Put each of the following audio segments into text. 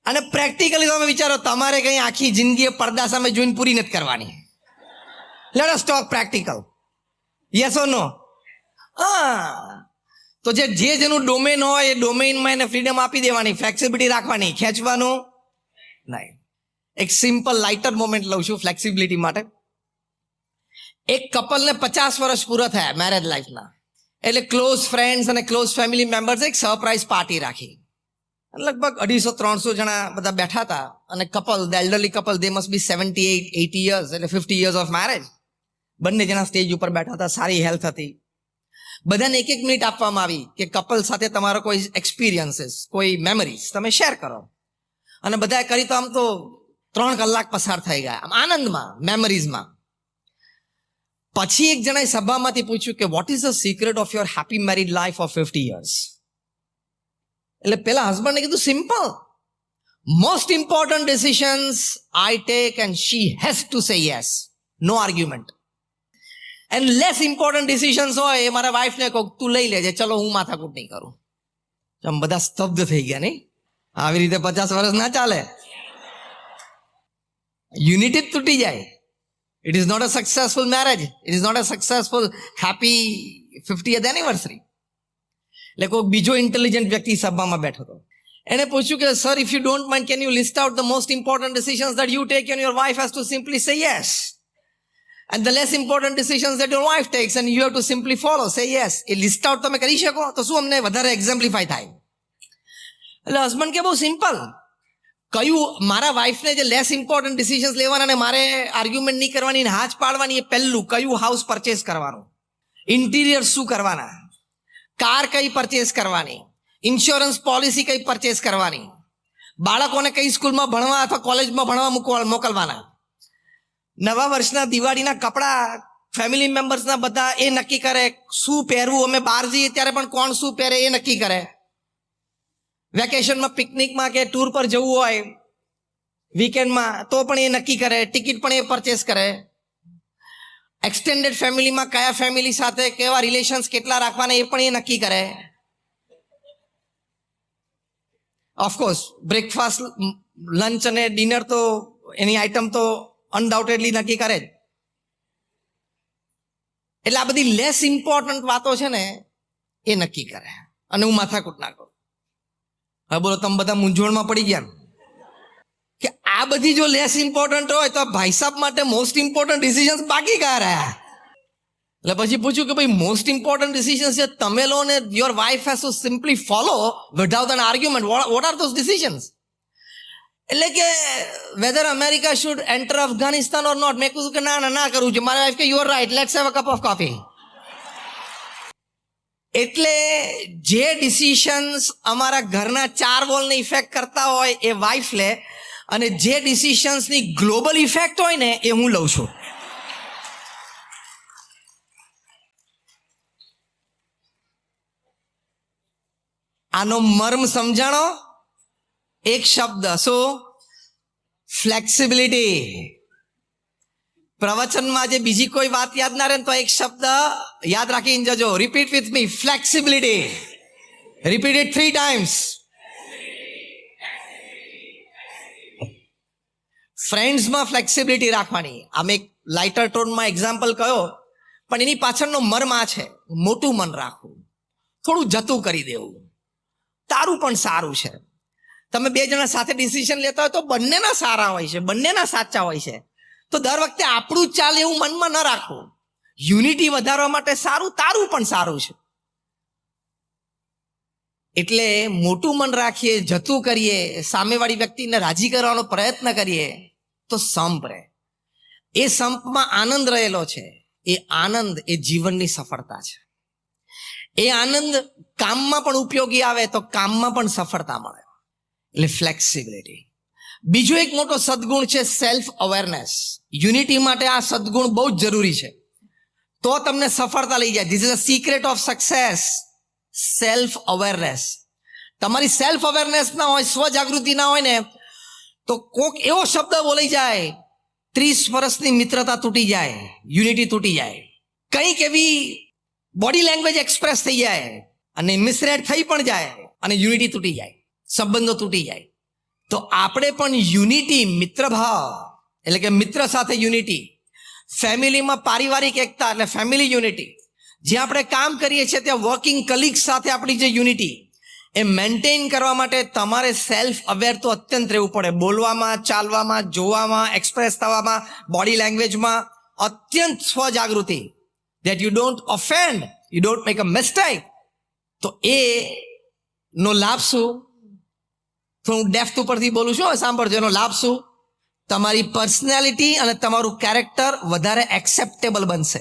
અને પ્રેક્ટિકલી તમે વિચારો, તમારે કઈ આખી જિંદગી પડદા સામે જોઈને પૂરી નથી કરવાની. Let us talk practical. Yes or no? હા. તો જેનું ડોમેન હોય એ ડોમેનમાં એને ફ્રીડમ આપી દેવાની, ફ્લેક્સિબિલિટી રાખવાની, ખેંચવાનું નહીં. એક સિમ્પલ લાઇટર મોમેન્ટ લઉં છું ફ્લેક્સિબિલિટી માટે. એક કપલને 50 વર્ષ પૂરા થયા મેરેજ લાઈફના, એટલે ક્લોઝ ફ્રેન્ડ્સ અને ક્લોઝ ફેમિલી મેમ્બર્સ એક સરપ્રાઇઝ પાર્ટી રાખી. લગભગ 250-300 જણા બધા બેઠા હતા. અને couple, the elderly couple, they must be 78-80 years, એટલે 50 યર્સ ઓફ મેરેજ. બંને જણા સ્ટેજ ઉપર બેઠા હતા, સારી હેલ્થ હતી. બધાને 1-1 મિનિટ આપવામાં આવી કે કપલ સાથે તમારો કોઈ એક્સપિરિયન્સીસ, કોઈ મેમરીઝ તમે શેર કરો. અને બધાએ કરી તો આમ તો 3 કલાક પસાર થઈ ગયા આમ આનંદમાં, મેમરીઝમાં. પછી એક જણાએ સભામાંથી પૂછ્યું કે what is the secret of your happy married life of 50 years? એટલે પેલા હસબન્ડને કીધું, simple, most important decisions I take and she has to say yes, no argument. And less important decisions હોય એ મારા વાઈફને કહું તું લઈ લેજે, ચલો હું માથાકૂટ નહીં કરું. આમ બધા સ્તબ્ધ થઈ ગયા. નહીં, આવી રીતે 50 વર્ષ ના ચાલે. યુનિટી જ તૂટી જાય. It is not a successful marriage, it is not a successful happy 50th anniversary. એટલે કોઈ બીજો ઇન્ટેલિજન્ટ વ્યક્તિ સભામાં બેઠો હતો. એને પૂછ્યું કે sir, if you don't mind, can you list out the most important decisions that you take and your wife has to simply say yes, and the less important decisions that your wife takes and you have to simply follow, say yes. A list out તમે કરી શકો તો શું અમને વધારે એક્ઝામ્પ્લિફાય થાય? એટલે husband કે બહુ સિમ્પલ, કયું મારા વાઈફને જે લેસ ઇમ્પોર્ટન્ટ ડિસિઝન્સ લેવાના અને મારે આર્ગ્યુમેન્ટ નહીં કરવાની, હાથ પાડવાની, એ પહેલું. કયું હાઉસ પરચેસ કરવાનું, ઇન્ટિરિયર શું કરવાના, કાર કઈ પરચેસ કરવાની, ઇન્સ્યોરન્સ પોલિસી કઈ પરચેસ કરવાની, બાળકોને કઈ સ્કૂલમાં ભણવા અથવા કોલેજમાં ભણવા મોકલવાના, નવા વર્ષના દિવાળીના કપડા ફેમિલી મેમ્બર્સના બધા એ નક્કી કરે, શું પહેરવું. અમે બહાર જઈએ ત્યારે પણ કોણ શું પહેરે એ નક્કી કરે. વેકેશનમાં, પિકનિકમાં કે ટૂર પર જવું હોય વીકેન્ડમાં તો પણ એ નક્કી કરે, ટિકિટ પણ એ પરચેસ કરે. એક્સટેન્ડેડ ફેમિલીમાં કયા ફેમિલી સાથે કેવા રિલેશન્સ કેટલા રાખવાના એ પણ એ નક્કી કરે. ઓફકોર્સ બ્રેકફાસ્ટ, લંચ અને ડિનર તો એની આઈટમ તો અનડાઉટેડલી નક્કી કરે જ. એટલે આ બધી લેસ ઇમ્પોર્ટન્ટ વાતો છે ને એ નક્કી કરે, અને હું માથાકૂટ ના કરું. હવે બોલો, તમે બધા મૂંઝવણમાં પડી ગયા કે આ બધી જો લેસ ઇમ્પોર્ટન્ટ હોય તો ભાઈ સાહેબ માટે મોસ્ટ ઇમ્પોર્ટન્ટ ડિસિઝન્સ બાકી કયા રહ્યા? એટલે પછી પૂછ્યું કે ભાઈ, મોસ્ટ ઇમ્પોર્ટન્ટ ડિસિઝન્સ છે તમે લો ને your wife has to simply follow without an argument. What are those decisions? એટલે કે whether America should enter Afghanistan or not. મેં કીધું કે ના કરવું છે. મારી વાઈફ કે you are right, let's have a cup of coffee. એટલે જે ડિસિઝન્સ અમારા ઘરના 4 વોલને ઇફેક્ટ કરતા હોય એ વાઈફ લે, અને જે ડિસિઝન્સની ગ્લોબલ ઇફેક્ટ હોય ને એ હું લઉં છું. આનો મર્મ સમજાણો? એક શબ્દ, શું? ફ્લેક્સિબિલિટી. પ્રવચનમાં જે બીજી કોઈ વાત યાદ ના રહે તો એક શબ્દ યાદ રાખીને જજો. Repeat with me, flexibility. Repeat it 3 times. ફ્રેન્ડ્સમાં ફ્લેક્સિબિલિટી રાખવાની. આમ એક લાઇટર ટોનમાં એક્ઝામ્પલ કયો, પણ એની પાછળનો મર્મ આ છે: મોટું મન રાખવું, થોડું જતું કરી દેવું, તારું પણ સારું છે. તમે 2 જણા સાથે ડિસિઝન લેતા હોય તો બંનેના સારા હોય છે, બંનેના સાચા હોય છે. તો દર વખતે આપણું જ ચાલે એવું મનમાં ન રાખવું. યુનિટી વધારવા માટે સારું, તારું પણ સારું છે. એટલે મોટું મન રાખીએ, જતું કરીએ, સામેવાળી વ્યક્તિને રાજી કરવાનો પ્રયત્ન કરીએ તો સંપ રહે. એ સંપમાં આનંદ રહેલો છે. એ આનંદ એ જીવનની સફળતા છે. એ આનંદ કામમાં પણ ઉપયોગી આવે તો કામમાં પણ સફળતા મળે. એટલે ફ્લેક્સિબિલિટી. બીજો એક મોટો સદગુણ છે સેલ્ફ અવેરનેસ. યુનિટી માટે આ સદગુણ બહુ જ જરૂરી છે, તો તમને સફળતા લઈ જાય. This is a secret of success. Self awareness. તમારી સેલ્ફ અવેરનેસ ના હોય, સ્વજાગૃતિ ના હોય ને, તો કોક એવો શબ્દ બોલાઈ જાય, 30 વર્ષની મિત્રતા તૂટી જાય, યુનિટી તૂટી જાય. કંઈક એવી બોડી લેંગ્વેજ એક્સપ્રેસ થઈ જાય અને મિસરેડ થઈ પણ જાય અને યુનિટી તૂટી જાય, સંબંધો તૂટી જાય. તો આપણે પણ યુનિટી, મિત્રભાવ એટલે કે મિત્ર સાથે યુનિટી, ફેમિલીમાં પારિવારિક એકતા એટલે ફેમિલી યુનિટી, જ્યાં આપણે કામ કરીએ છીએ ત્યાં વર્કિંગ કલીગ્સ સાથે આપણી જે યુનિટી એ મેન્ટેન કરવા માટે તમારે સેલ્ફ અવેર તો અત્યંત રહેવું પડે. બોલવામાં, ચાલવામાં, જોવામાં, એક્સપ્રેસ થવામાં, બોડી લેંગ્વેજમાં અત્યંત સ્વજાગૃતિ, that you don't offend, you don't make a mistake. તો એ નો લાભ શું? તો હું ડેપ્થ ઉપરથી બોલું છું, સાંભળજો. એનો લાભ શું? તમારી પર્સનાલિટી અને તમારું કેરેક્ટર વધારે એક્સેપ્ટેબલ બનશે.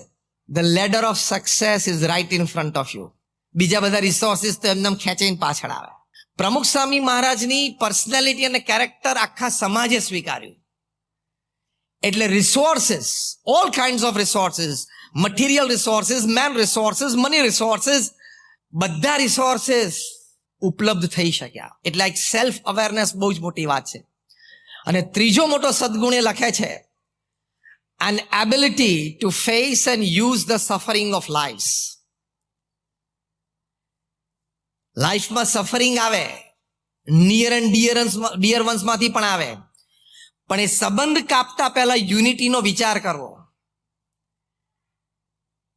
The ladder of success is right in front of you. બીજા બધા રિસોર્સિસ તો એમને ખેંચીને પાછળ આવે. પ્રમુખ સ્વામી મહારાજની પર્સનાલિટી અને કેરેક્ટર આખા સમાજે સ્વીકાર્યું. એટલે resources, all kinds of resources, material resources, man resources, money resources, બધા રિસોર્સિસ ઉપલબ્ધ થઈ શક્યા. એટલે એક સેલ્ફ અવેરનેસ બહુ જ મોટી વાત છે. અને ત્રીજો મોટો સદગુણ એ લખે છે, an ability to face and use the suffering of lives. લાઈફમાં સફરિંગ આવે, નિયર એન્ડ ડિયર વન્સમાંથી પણ આવે, પણ એ સંબંધ કાપતા પહેલા યુનિટીનો વિચાર કરવો,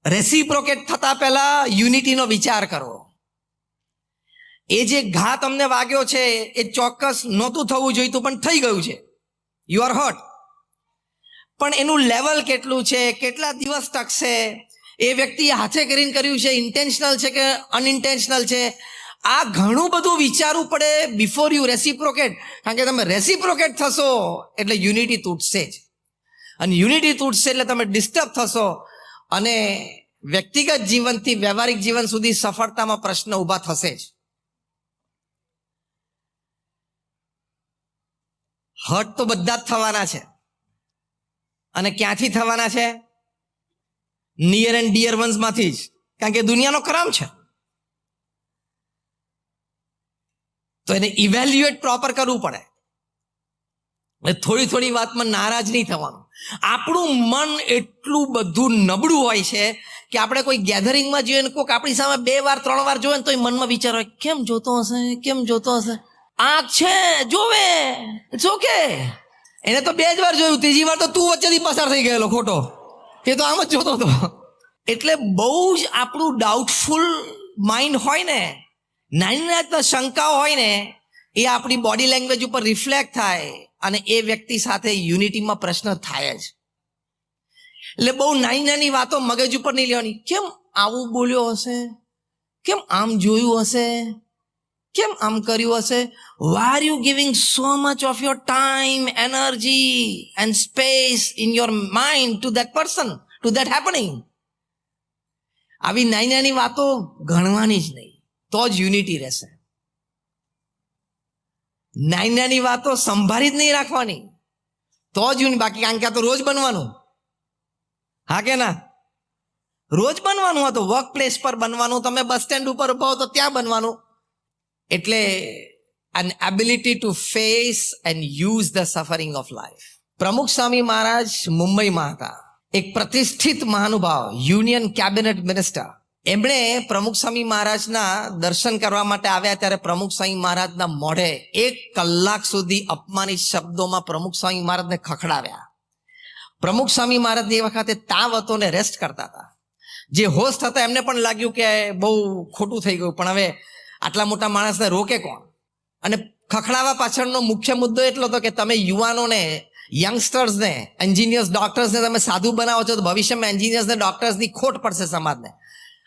રેસિપ્રોકેટ થતા પહેલા યુનિટીનો વિચાર કરવો. એ જે ઘા તમને વાગ્યો છે એ ચોક્કસ નહોતું થવું જોઈતું પણ થઈ ગયું છે, યુ આર હર્ટ. પણ એનું લેવલ કેટલું છે, કેટલા દિવસ ટકશે, એ વ્યક્તિએ હાથે કરીને કર્યું છે, ઇન્ટેન્શનલ છે કે અનઇન્ટેન્શનલ છે, આ ઘણું બધું વિચારવું પડે બિફોર યુ રેસિપ્રોકેટ. કારણ કે તમે રેસિપ્રોકેટ થશો એટલે યુનિટી તૂટશે જ, અને યુનિટી તૂટશે એટલે તમે ડિસ્ટર્બ થશો, અને વ્યક્તિગત જીવનથી વ્યવહારિક જીવન સુધી સફળતામાં પ્રશ્ન ઊભા થશે જ. હર્ટ તો બધા જ થવાના છે, અને ક્યાંથી થવાના છે? નિયર એન્ડ ડિયર વન્સમાંથી જ, કારણ કે દુનિયાનો ક્રમ છે. તો એને ઇવેલ્યુએટ પ્રોપર કરવું પડે. થોડી થોડી વાતમાં નારાજ નહીં થવાનું. આપણું મન એટલું બધું નબળું હોય છે કે આપણે કોઈ ગેધરિંગમાં જોઈએ ને કોઈક આપણી સામે 2 વાર 3 વાર જોવે ને તો મનમાં વિચાર હોય, કેમ જોતો હશે, કેમ જોતો હશે, આંખ છે જોવે, ઇટ્સ ઓકે. એને તો 2 જ વાર જોયું, ત્રીજી વાર તો તું વચ્ચેથી પસાર થઈ ગયેલો ખોટો, એ તો આમ જ જોતો હતો. એટલે બહુ જ આપણું ડાઉટફુલ માઇન્ડ હોય ને, નાની શંકાઓ હોય ને, એ આપણી બોડી લેંગ્વેજ ઉપર રિફ્લેક્ટ થાય, અને એ વ્યક્તિ સાથે યુનિટીમાં પ્રશ્ન થાય જ. એટલે બહુ નાની નાની વાતો મગજ ઉપર નહીં લેવાની. કેમ આવું બોલ્યો હશે, કેમ આમ જોયું હશે, કેમ આમ કર્યું હશે. Why are you giving so much of your time, energy and space in your mind to that person, to that happening? આવી નાની નાની વાતો ગણવાની જ નહીં, તો જ યુનિટી રહેશે. નાની નાની વાતો સંભાળી જ નહીં રાખવાની, તો જ યુનિટી. બાકી કારણ કે આ તો રોજ બનવાનું, હા કે ના? રોજ બનવાનું. આ તો વર્ક પ્લેસ પર બનવાનું, તમે બસ સ્ટેન્ડ ઉપર ઉભા હો તો ત્યાં બનવાનું. એટલે an ability to face and use the suffering of life. પ્રમુખ સ્વામી મહારાજ મુંબઈમાં હતા, એક પ્રતિષ્ઠિત મહાનુભાવ, યુનિયન કેબિનેટ મિનિસ્ટર. એમણે પ્રમુખ સ્વામી મહારાજના દર્શન કરવા માટે આવ્યા ત્યારે પ્રમુખ સ્વામી મહારાજના મોઢે 1 કલાક સુધી અપમાનિત શબ્દોમાં પ્રમુખ સ્વામી મહારાજને ખખડાવ્યા. પ્રમુખ સ્વામી મહારાજ એ વખતે તાવ હતો ને રેસ્ટ કરતા હતા. જે હોસ્ટ હતા એમને પણ લાગ્યું કે બહુ ખોટું થઈ ગયું, પણ હવે આટલા મોટા માણસને રોકે કોણ? અને ખખડાવા પાછળનો મુખ્ય મુદ્દો એટલો હતો કે તમે યુવાનોને, યંગસ્ટર્સને, એન્જિનિયર્સ, ડોક્ટર્સને તમે સાધુ બનાવો છો તો ભવિષ્યમાં એન્જિનિયર્સને, ડોક્ટર્સની ખોટ પડશે સમાજને.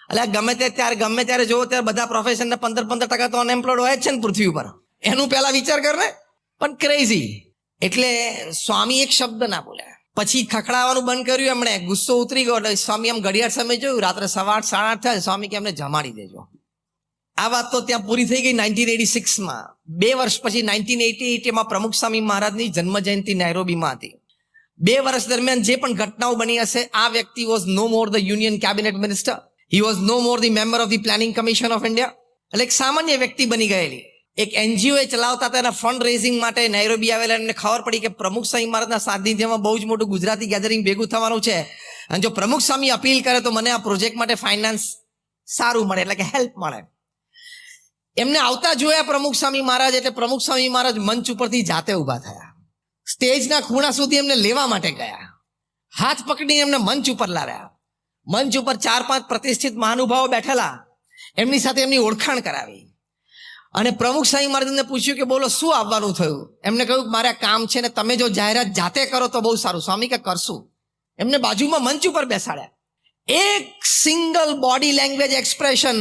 એટલે ગમે ત્યારે જોવો ત્યારે બધા પ્રોફેશનને 15% તો અનએમ્પ્લોયડ હોય જ છે ને પૃથ્વી ઉપર. એનું પહેલા વિચાર કર ને. પણ ક્રેઝી. એટલે સ્વામી એક શબ્દ ના બોલ્યા. પછી ખખડાવાનું બંધ કર્યું એમણે, ગુસ્સો ઉતરી ગયો. એટલે સ્વામી એમ ઘડિયાળ સમય જોયું, રાત્રે 8:30 સાડા 8 થયા. સ્વામી કે એમને જમાડી દેજો. આ વાત તો ત્યાં પૂરી થઈ ગઈ 1986માં. 2 વર્ષ પછી 1988 પ્રમુખ સ્વામી મહારાજની જન્મ જયંતિ નાયરોબીમાં હતી. 2 વર્ષ દરમિયાન જે પણ ઘટનાઓ બની હશે, આ વ્યક્તિ was no more the union cabinet minister, he was no more the member of the planning commission of India. એટલે એક સામાન્ય વ્યક્તિ બની ગયેલી. એક એનજીઓ એ ચલાવતા હતા, એના ફંડ રેઝિંગ માટે નાયરોબી આવેલા. એમને ખબર પડી કે પ્રમુખ સ્વામી મહારાજના સાનિધ્યમાં બહુ જ મોટું ગુજરાતી ગેધરિંગ ભેગું થવાનું છે, અને જો પ્રમુખ સ્વામી અપીલ કરે તો મને આ પ્રોજેક્ટ માટે ફાઇનાન્સ સારું મળે, એટલે કે હેલ્પ મળે. એમને આવતા જોયા પ્રમુખ સ્વામી મહારાજ, એટલે પ્રમુખ સ્વામી મહારાજ મંચ ઉપરથી જાતે ઊભા થયા, સ્ટેજના ખૂણા સુધી એમને લેવા માટે ગયા, હાથ પકડીને એમને મંચ ઉપર લાવ્યા. મંચ ઉપર 4-5 પ્રતિષ્ઠિત મહાનુભાવો બેઠેલા, એમની સાથે એમની ઓળખાણ કરાવી અને પ્રમુખ સ્વામી મહારાજને પૂછ્યું કે બોલો શું આવવાનું થયું. એમને કહ્યું મારે આ કામ છે ને તમે જો જાહેરાત જાતે કરો તો બહુ સારું. સ્વામી કે કરશું. એમને બાજુમાં મંચ ઉપર બેસાડ્યા. એક સિંગલ બોડી લેંગ્વેજ એક્સપ્રેશન,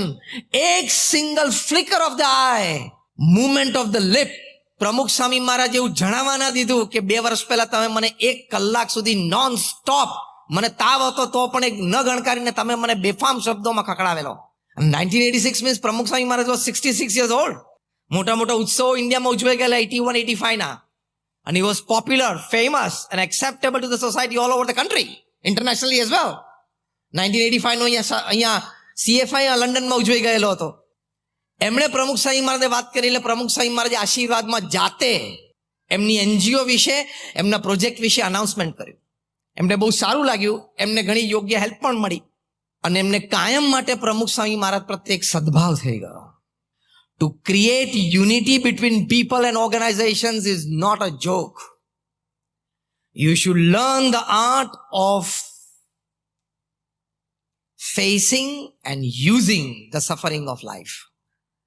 એક single flicker of the eye, movement of the lip, Pramukh Swami મહારાજ એવું જણાવવા ના દીધું કે 2 વર્ષ પહેલા તમે મને 1 કલાક સુધી નોન સ્ટોપ, મને તાવ હતો તો પણ એક ન ગણકારીને તમે મને બેફામ શબ્દોમાં ખકડાવેલો. 1986 મીન્સ પ્રમુખ સ્વામી મહારાજ વોઝ 66 years old. મોટા મોટા ઉત્સવો ઇન્ડિયામાં ઉજવાઈ ગયેલા 81-85 ના, and he was popular, famous and acceptable to the society all over the country, internationally as well. 1985 નો અહીંયા CFI લંડનમાં ઉજવાઈ ગયેલો હતો. એમણે પ્રમુખ સ્વામી મહારાજે વાત કરી એટલે પ્રમુખ સ્વામી મહારાજે આશીર્વાદમાં જાતે એમની NGO વિશે, એમના પ્રોજેક્ટ વિશે અનાઉન્સમેન્ટ કર્યું. એમને બહુ સારું લાગ્યું, એમને ઘણી યોગ્ય હેલ્પ પણ મળી અને એમને કાયમ માટે પ્રમુખ સ્વામી મહારાજ પ્રત્યે એક સદભાવ થઈ ગયો. To create unity between people and organizations is not a joke. You should learn the art of facing and using the suffering of life.